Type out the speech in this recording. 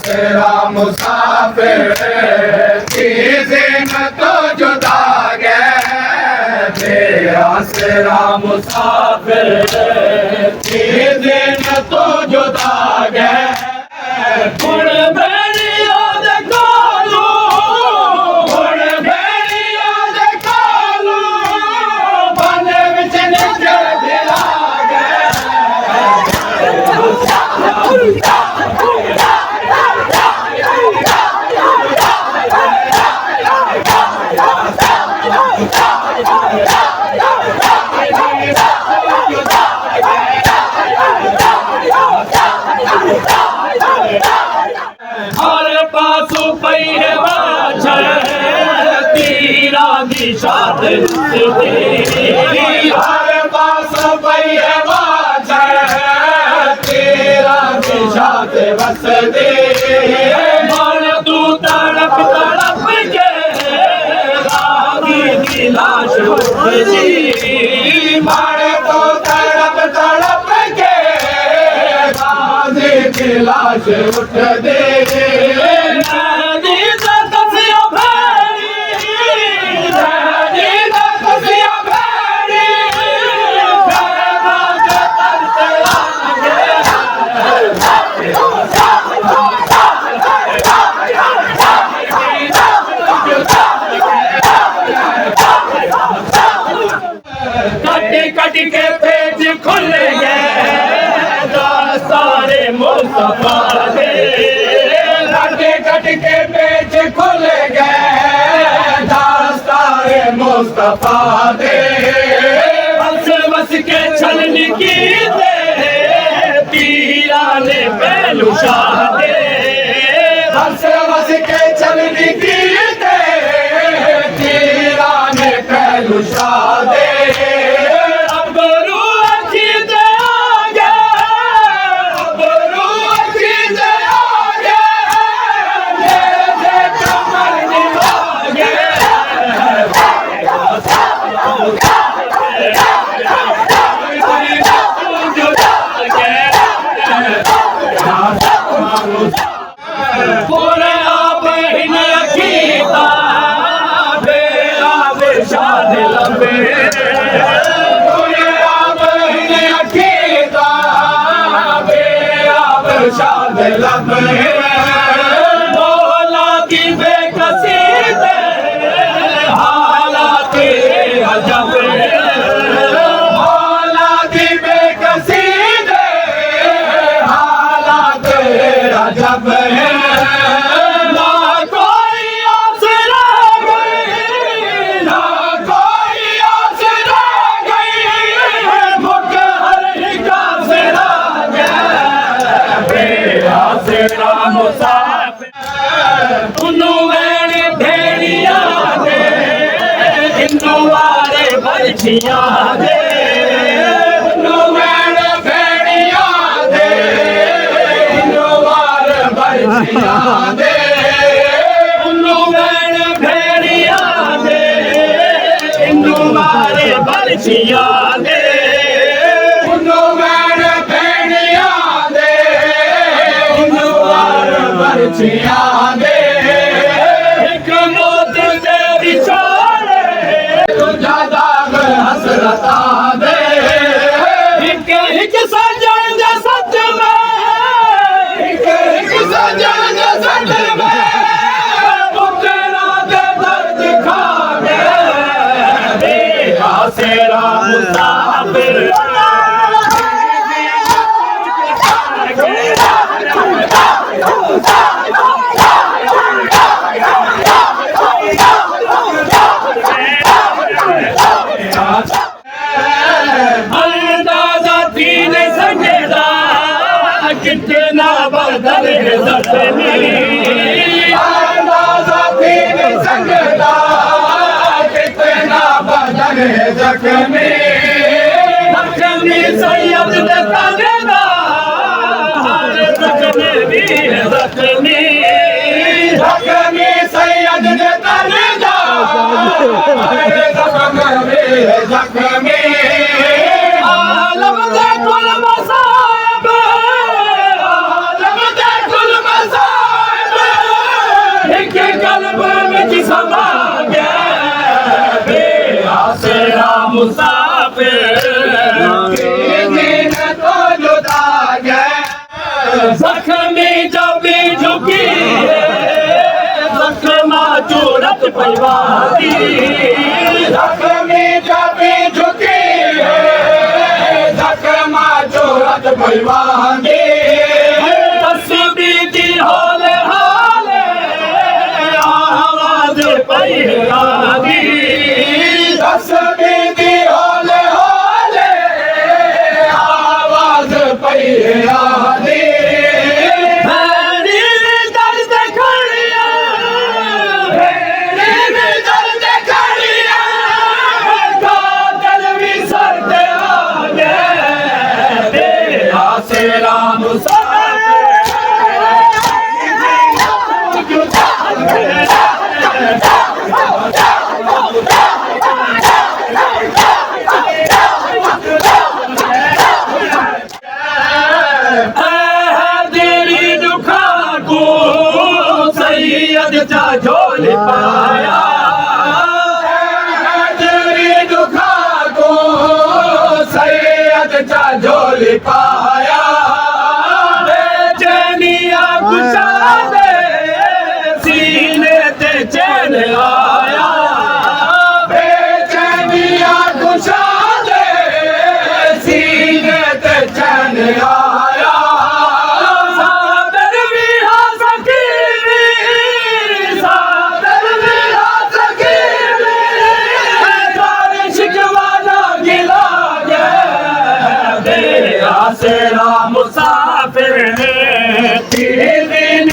तेरा मुसाफिर चीज़ें न तो जुदा गए तेरा तेरा मुसाफिर चीज़ें न तो जुदा गए निशात हर पास पै तेरा निशात बस दे मन तू तड़प तड़प के रागी की लाश उठ दी मन तू तड़प तड़प के रागी की लाश उठ दे कट के पेज खुल गए सारे मुस्तफा दे कट के पेज खुल गए सारे मुस्तफा दे बस के छलनी की दे पीरा ने पहलू शाह दे बस के छलनी की दे पीरा ने पहलू शाह दे मौला की बेकसी हालात अजब मौला की बेकसी हालात अजब है ना कोई आसरा गई ना कोई आसरा गई मुख हर का सिरा तेरा मुसाफिर उन्नू मैंने भेड़िया दे हिंदू वाले बर्छिया दे उन्नू मैंने भेड़िया दे हिंदू वाले बर्छिया दे उन्नू मैंने भेड़िया दे हिंदू वाले बर्छिया दे उन्नू मैंने भेड़िया दे बर्छिया दे एक मौत तेरी छोड़े तुझा दाग हसरता दे एक सजन दे सच में एक सजन दे सच में वो तेरा दे दर्द खा गए बेआसरा मुसाफिर कितना बदल है ज़ख्मी अंदाज़ा तीन संगदा कितना बदल है ज़ख्मी ज़ख्मी सैयद ने तगड़ा हर ज़ख्मी भी है ज़ख्मी ज़ख्मी सैयद ने तगड़ा हर ज़ख्मी भी है ज़ख्मी आलम दे कुल मसाइब आलम दे कुल मसाइब जख्मी जब झुकी जख्मा चूरत पैवादी जख्मी जब झुकी जख्मा चूरत पैवादी तस्बीह दी होले होले आवाज पैवादी तस्बीह दी होले होले आवाज पैवादी राम तेरी दुखा को सैयद चा झोल पाया तेरी दुखा को सैयद चा झोल पाया बेचैनिया गुस्सा दे सीने ते चैन आया बेचैनिया गुस्सा दे सीने ते चैन आया सादर भी हा सकीनी सादर भी हा सकीनी तारे शिकवाना गिला गया तेरा मुसाफिर ने 3 दिन